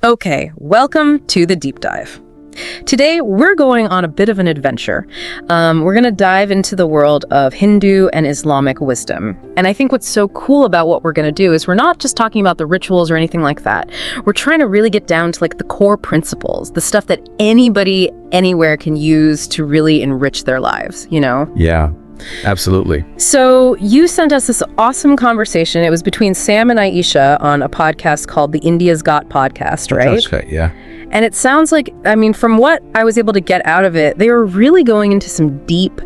Okay, welcome to the deep dive. Today, we're going on a bit of an adventure. We're going to dive into the world of Hindu and Islamic wisdom. And I think what's so cool about what we're going to do is we're not just talking about the rituals or anything like that. We're trying to really get down to the core principles, the stuff that anybody, anywhere can use to really enrich their lives, Yeah, absolutely. So you sent us this awesome conversation. It was between Sam and Aisha on a podcast called the India's Got podcast, right? That's right, yeah. And it sounds like, from what I was able to get out of it, they were really going into some deep,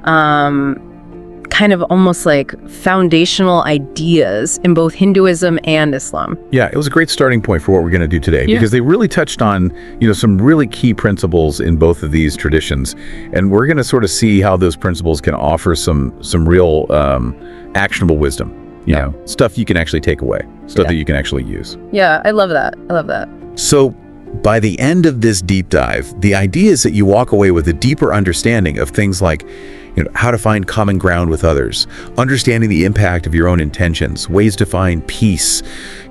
kind of almost like foundational ideas in both Hinduism and Islam. Yeah, it was a great starting point for what we're going to do today because they really touched on, some really key principles in both of these traditions. And we're going to sort of see how those principles can offer some real actionable wisdom, stuff you can actually take away, stuff that you can actually use. Yeah, I love that. So by the end of this deep dive, the idea is that you walk away with a deeper understanding of things like how to find common ground with others, understanding the impact of your own intentions, ways to find peace,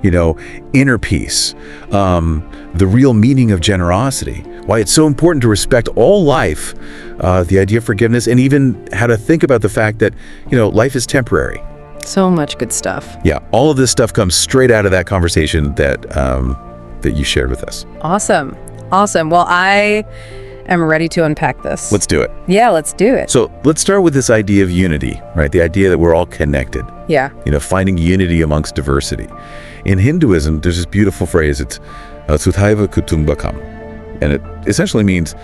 inner peace, the real meaning of generosity, why it's so important to respect all life, the idea of forgiveness, and even how to think about the fact that, life is temporary. So much good stuff. Yeah, all of this stuff comes straight out of that conversation that you shared with us. Awesome. Well, I am ready to unpack this. Let's do it. Yeah, let's do it. So let's start with this idea of unity, right? The idea that we're all connected. Yeah. Finding unity amongst diversity. In Hinduism, there's this beautiful phrase, it's Suthaiva Kutumbakam. And it essentially means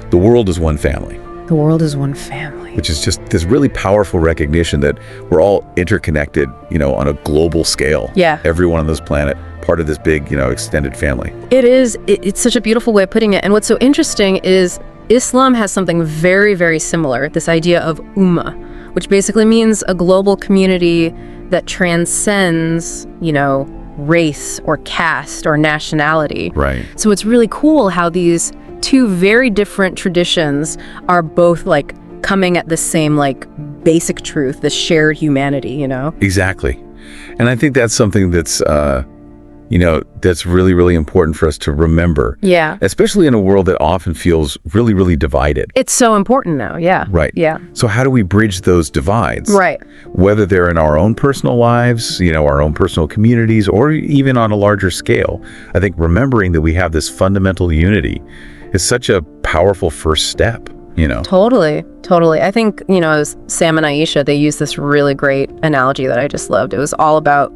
the world is one family. The world is one family. Which is just this really powerful recognition that we're all interconnected, on a global scale. Yeah. Everyone on this planet, part of this big, extended family. It is. It's such a beautiful way of putting it. And what's so interesting is Islam has something very, very similar, this idea of ummah, which basically means a global community that transcends, race or caste or nationality. Right. So it's really cool how these two very different traditions are both coming at the same basic truth, the shared humanity, Exactly. And I think that's something that's that's really, really important for us to remember. Yeah. Especially in a world that often feels really, really divided. It's so important now. Yeah. Right. Yeah. So how do we bridge those divides? Right. Whether they're in our own personal lives, our own personal communities, or even on a larger scale. I think remembering that we have this fundamental unity is such a powerful first step. Totally. I think, as Sam and Aisha, they use this really great analogy that I just loved. It was all about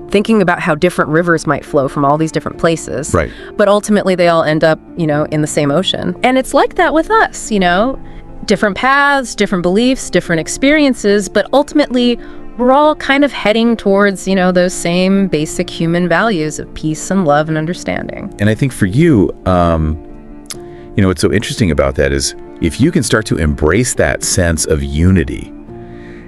thinking about how different rivers might flow from all these different places. Right. But ultimately they all end up, in the same ocean. And it's like that with us, different paths, different beliefs, different experiences, but ultimately we're all kind of heading towards, those same basic human values of peace and love and understanding. And I think for you, what's so interesting about that is if you can start to embrace that sense of unity,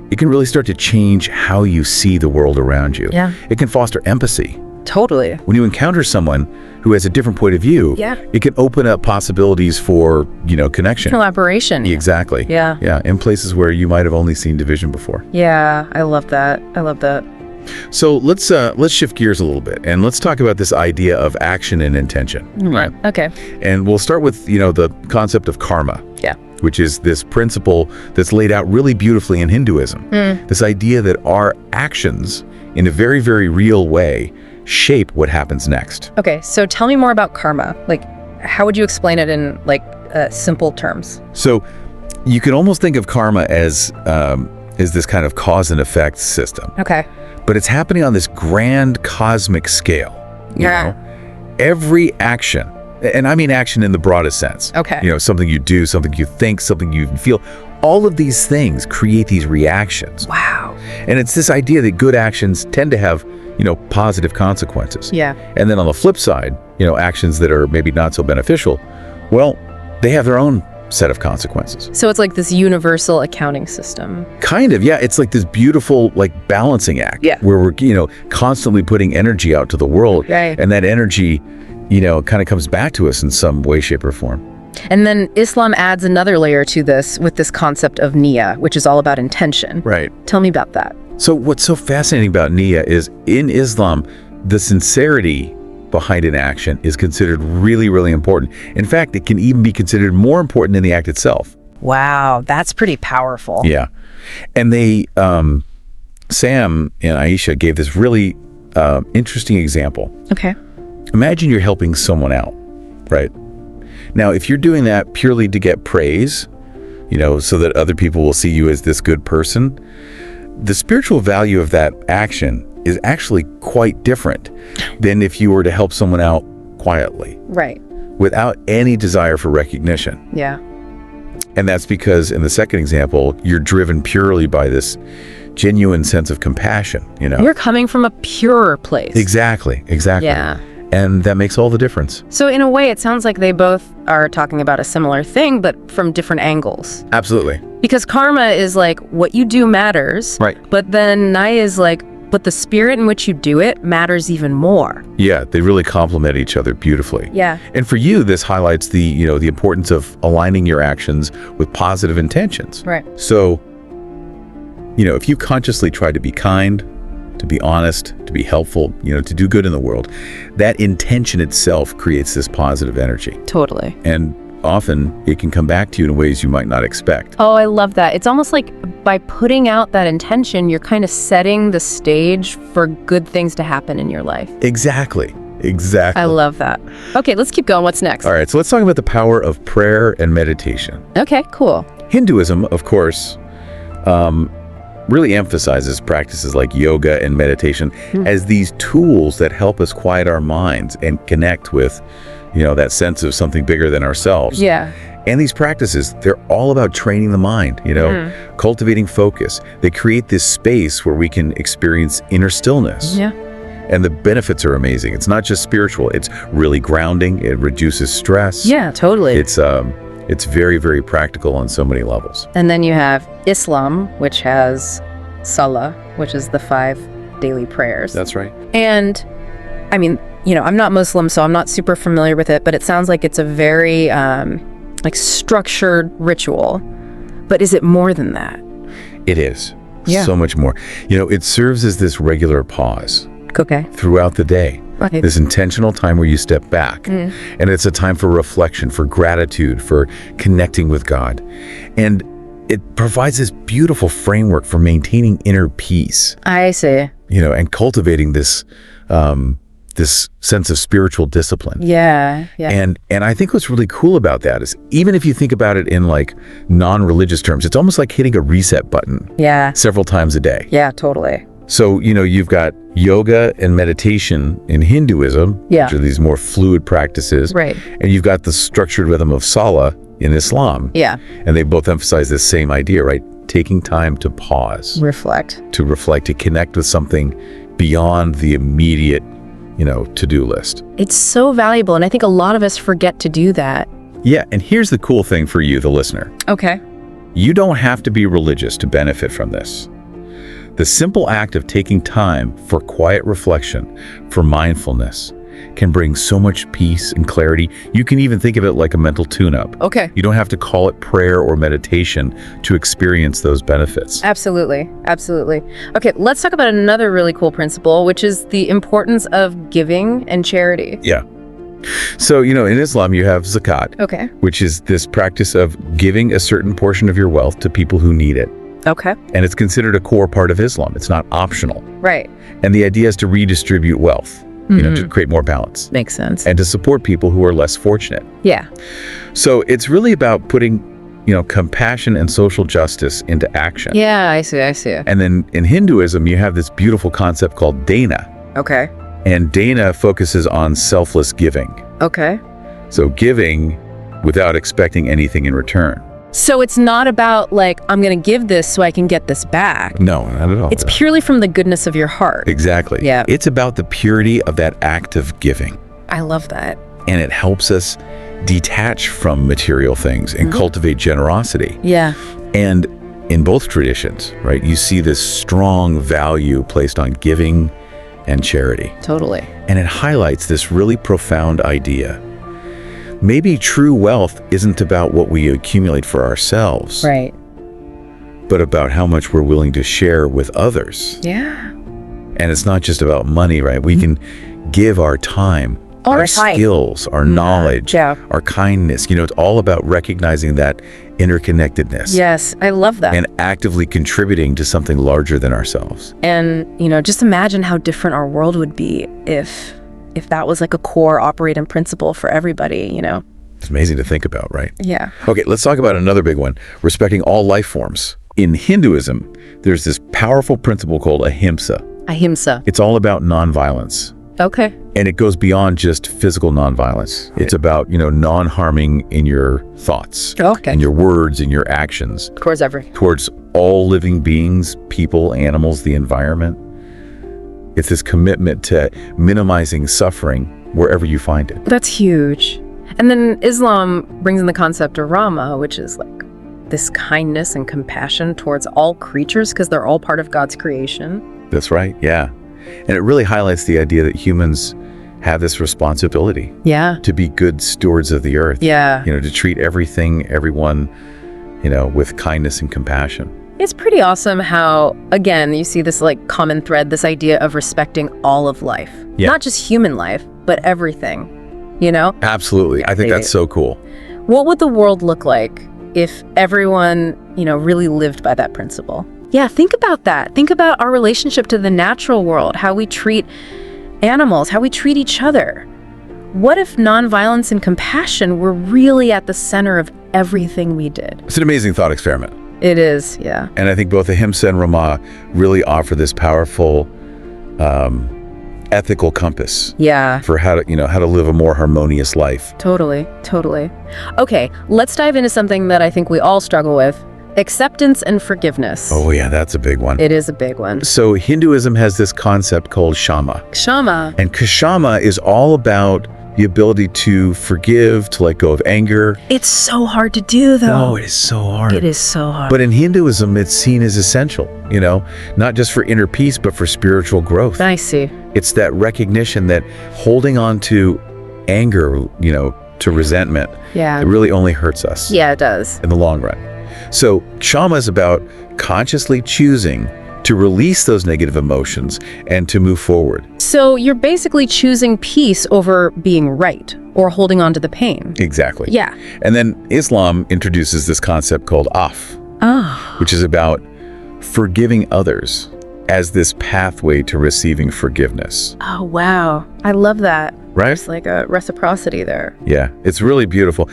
it can really start to change how you see the world around you. Yeah. It can foster empathy. Totally. When you encounter someone who has a different point of view, it can open up possibilities for, connection. Collaboration. Exactly. Yeah. Yeah, in places where you might have only seen division before. Yeah, I love that. So let's shift gears a little bit and let's talk about this idea of action and intention. Right. Okay. And we'll start with, the concept of karma. Yeah. Which is this principle that's laid out really beautifully in Hinduism. This idea that our actions, in a very, very real way, shape what happens next. Okay, so tell me more about karma. How would you explain it in simple terms? So you can almost think of karma as this kind of cause and effect system. Okay. But it's happening on this grand cosmic scale. You know? Every action, and I mean action in the broadest sense. Okay. Something you do, something you think, something you feel. All of these things create these reactions. Wow. And it's this idea that good actions tend to have, positive consequences. Yeah. And then on the flip side, actions that are maybe not so beneficial, well, they have their own set of consequences. So it's like this universal accounting system. Kind of, yeah. It's like this beautiful balancing act. Yeah. Where we're, constantly putting energy out to the world. Right. And that energy, kind of comes back to us in some way, shape, or form. And then Islam adds another layer to this with this concept of niyyah, which is all about intention. Right. Tell me about that. So what's so fascinating about niyyah is in Islam, the sincerity behind an action is considered really, really important. In fact, it can even be considered more important than the act itself. Wow, that's pretty powerful. Yeah. And they, Sam and Aisha gave this really interesting example. Okay. Imagine you're helping someone out, right? Now, if you're doing that purely to get praise, so that other people will see you as this good person, the spiritual value of that action is actually quite different than if you were to help someone out quietly. Right. Without any desire for recognition. Yeah. And that's because in the second example, you're driven purely by this genuine sense of compassion, You're coming from a purer place. Exactly. Yeah. And that makes all the difference. So in a way, it sounds like they both are talking about a similar thing, but from different angles. Absolutely. Because karma is like, what you do matters. Right. But then Naya is like, but the spirit in which you do it matters even more. Yeah, they really complement each other beautifully. Yeah. And for you, this highlights the importance of aligning your actions with positive intentions. Right. So, if you consciously try to be kind, to be honest, to be helpful, to do good in the world, that intention itself creates this positive energy. Totally. And often it can come back to you in ways you might not expect. Oh, I love that. It's almost like by putting out that intention, you're kind of setting the stage for good things to happen in your life. Exactly. I love that. Okay, let's keep going. What's next? All right, so let's talk about the power of prayer and meditation. Okay, cool. Hinduism, of course, really emphasizes practices like yoga and meditation as these tools that help us quiet our minds and connect with, that sense of something bigger than ourselves. Yeah. And these practices, they're all about training the mind, cultivating focus. They create this space where we can experience inner stillness. Yeah. And the benefits are amazing. It's not just spiritual. It's really grounding. It reduces stress. Yeah, totally. It's very, very practical on so many levels. And then you have Islam, which has Salah, which is the 5 daily prayers. That's right. And I mean, I'm not Muslim, so I'm not super familiar with it, but it sounds like it's a very structured ritual. But is it more than that? It is. Yeah. So much more. It serves as this regular pause Okay. throughout the day. Okay. This intentional time where you step back. And it's a time for reflection, for gratitude, for connecting with God. And it provides this beautiful framework for maintaining inner peace. I see. And cultivating this this sense of spiritual discipline. Yeah. And I think what's really cool about that is even if you think about it in like non-religious terms, it's almost like hitting a reset button. Yeah. Several times a day. Yeah, totally. So, you've got yoga and meditation in Hinduism, Yeah. which are these more fluid practices. Right. And you've got the structured rhythm of Salah in Islam. Yeah. And they both emphasize this same idea, right? Taking time to pause, Reflect, to connect with something beyond the immediate, to-do list. It's so valuable, and I think a lot of us forget to do that. Yeah, and here's the cool thing for you, the listener. Okay. You don't have to be religious to benefit from this. The simple act of taking time for quiet reflection, for mindfulness, can bring so much peace and clarity. You can even think of it like a mental tune-up. Okay. You don't have to call it prayer or meditation to experience those benefits. Absolutely. Okay, let's talk about another really cool principle, which is the importance of giving and charity. Yeah. So, in Islam, you have zakat, Okay. which is this practice of giving a certain portion of your wealth to people who need it. Okay. And it's considered a core part of Islam. It's not optional. Right. And the idea is to redistribute wealth, to create more balance. Makes sense. And to support people who are less fortunate. Yeah. So it's really about putting, compassion and social justice into action. Yeah, I see. And then in Hinduism, you have this beautiful concept called dana. Okay. And dana focuses on selfless giving. Okay. So giving without expecting anything in return. So it's not about like, I'm going to give this so I can get this back. No, not at all. It's purely from the goodness of your heart. Exactly. Yeah. It's about the purity of that act of giving. I love that. And it helps us detach from material things and cultivate generosity. Yeah. And in both traditions, right, you see this strong value placed on giving and charity. Totally. And it highlights this really profound idea. Maybe true wealth isn't about what we accumulate for ourselves, Right. but about how much we're willing to share with others. Yeah. And it's not just about money, right? We can give our time All our right. skills, our knowledge, Yeah. our kindness. It's all about recognizing that interconnectedness Yes, I love that. and actively contributing to something larger than ourselves. And, just imagine how different our world would be if that was like a core operating principle for everybody. It's amazing to think about, right? Yeah. Okay, let's talk about another big one, respecting all life forms. In Hinduism, there's this powerful principle called ahimsa. Ahimsa. It's all about nonviolence. Okay. And it goes beyond just physical nonviolence. It's about, non-harming in your thoughts, Okay. in your words, in your actions, towards all living beings, people, animals, the environment. It's this commitment to minimizing suffering wherever you find it. That's huge. And then Islam brings in the concept of Rama, which is like this kindness and compassion towards all creatures because they're all part of God's creation. That's right, yeah. And it really highlights the idea that humans have this responsibility Yeah. to be good stewards of the earth. Yeah. To treat everyone, with kindness and compassion. It's pretty awesome how, again, you see this like common thread, this idea of respecting all of life. Yeah. Not just human life, but everything, Absolutely. I think that's so cool. What would the world look like if everyone, really lived by that principle? Yeah, think about that. Think about our relationship to the natural world, how we treat animals, how we treat each other. What if nonviolence and compassion were really at the center of everything we did? It's an amazing thought experiment. It is, yeah. And I think both Ahimsa and Rama really offer this powerful ethical compass Yeah. for how to live a more harmonious life. Totally. Okay, let's dive into something that I think we all struggle with. Acceptance and forgiveness. Oh yeah, that's a big one. It is a big one. So Hinduism has this concept called Kshama. Kshama. And Kshama is all about the ability to forgive, to let go of anger. It's so hard to do, though. Oh, it is so hard. It is so hard. But in Hinduism, it's seen as essential, not just for inner peace, but for spiritual growth. I see. It's that recognition that holding on to anger, to resentment, Yeah. it really only hurts us Yeah, it does. in the long run. So Kshama is about consciously choosing to release those negative emotions and to move forward. So you're basically choosing peace over being right or holding on to the pain. Exactly. Yeah. And then Islam introduces this concept called af, Oh. which is about forgiving others as this pathway to receiving forgiveness. Oh, wow. I love that. Right? There's like a reciprocity there. Yeah, it's really beautiful.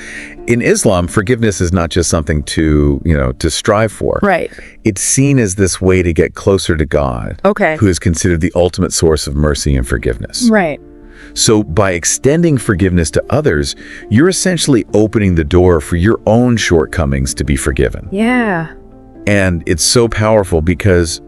In Islam, forgiveness is not just something to strive for. Right. It's seen as this way to get closer to God, Okay. who is considered the ultimate source of mercy and forgiveness. Right. So by extending forgiveness to others, you're essentially opening the door for your own shortcomings to be forgiven. Yeah. And it's so powerful because,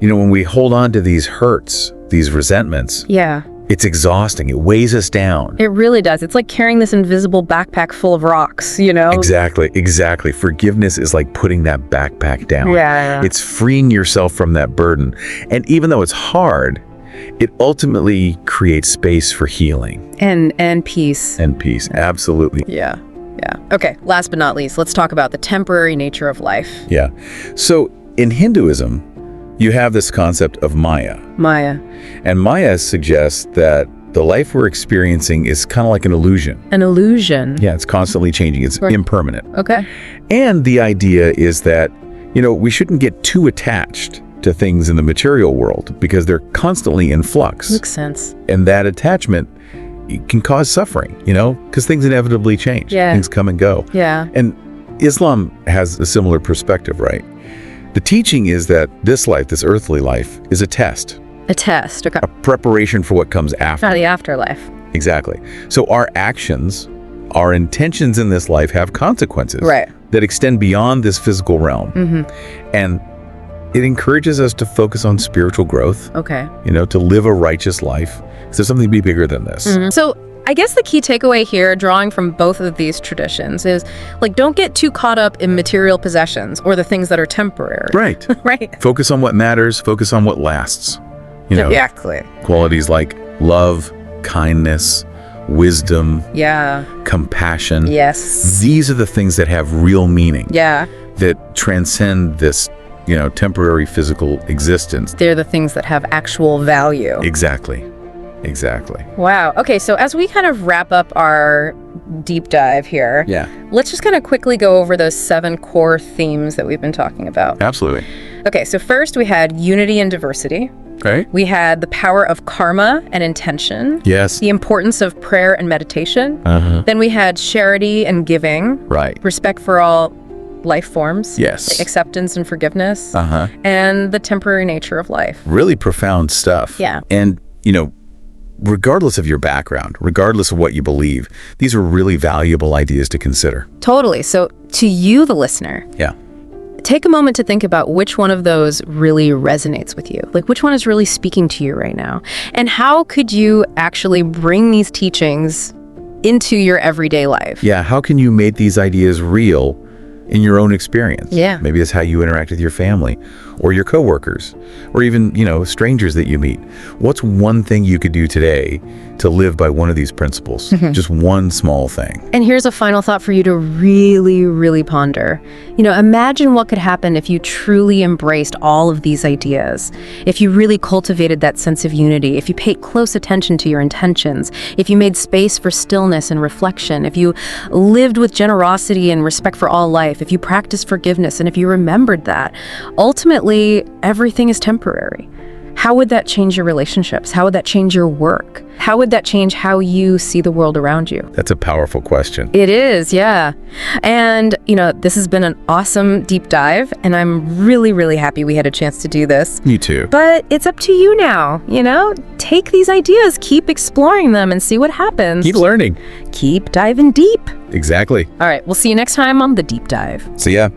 when we hold on to these hurts, these resentments, Yeah. it's exhausting. It weighs us down. It really does. It's like carrying this invisible backpack full of rocks, Exactly. Forgiveness is like putting that backpack down. Yeah. It's freeing yourself from that burden. And even though it's hard, it ultimately creates space for healing And peace. and peace. Absolutely. Yeah. Okay, last but not least, let's talk about the temporary nature of life. Yeah. So in Hinduism, you have this concept of Maya. Maya. And Maya suggests that the life we're experiencing is kind of like an illusion. An illusion. Yeah, it's constantly changing. It's Right. impermanent. Okay. And the idea is that, we shouldn't get too attached to things in the material world because they're constantly in flux. Makes sense. And that attachment can cause suffering, because things inevitably change. Yeah. Things come and go. Yeah. And Islam has a similar perspective, right? The teaching is that this life, this earthly life, is a test, A test. Okay. a preparation for what comes after. Not the afterlife. Exactly. So our actions, our intentions in this life have consequences Right. that extend beyond this physical realm. Mm-hmm. And it encourages us to focus on spiritual growth, Okay. to live a righteous life. So there's something to be bigger than this. So I guess the key takeaway here, drawing from both of these traditions, is don't get too caught up in material possessions or the things that are temporary. Right. Right. Focus on what matters. Focus on what lasts. Exactly. Qualities like love, kindness, wisdom, Yeah. compassion. Yes. These are the things that have real meaning, Yeah. that transcend this, temporary physical existence. They're the things that have actual value. Exactly. Exactly. Wow. Okay, so as we kind of wrap up our deep dive here, let's just kind of quickly go over those 7 core themes that we've been talking about. Absolutely. Okay, so first we had unity and diversity. Okay. We had the power of karma and intention. Yes. The importance of prayer and meditation. Then we had charity and giving. Right. Respect for all life forms. Yes. Acceptance and forgiveness. And the temporary nature of life. Really profound stuff. Yeah. And, regardless of your background, regardless of what you believe, these are really valuable ideas to consider. Totally. So to you, the listener, take a moment to think about which one of those really resonates with you. Like, which one is really speaking to you right now? And how could you actually bring these teachings into your everyday life? Yeah, how can you make these ideas real in your own experience? Yeah. Maybe that's how you interact with your family or your coworkers or even, strangers that you meet. What's one thing you could do today to live by one of these principles? Just one small thing. And here's a final thought for you to really, really ponder. Imagine what could happen if you truly embraced all of these ideas, if you really cultivated that sense of unity, if you paid close attention to your intentions, if you made space for stillness and reflection, if you lived with generosity and respect for all life, if you practiced forgiveness, and if you remembered that. Ultimately, everything is temporary. How would that change your relationships? How would that change your work? How would that change how you see the world around you? That's a powerful question. It is, yeah. And, this has been an awesome deep dive, and I'm really, really happy we had a chance to do this. Me too. But it's up to you now, Take these ideas, keep exploring them, and see what happens. Keep learning. Keep diving deep. Exactly. All right, we'll see you next time on The Deep Dive. See ya.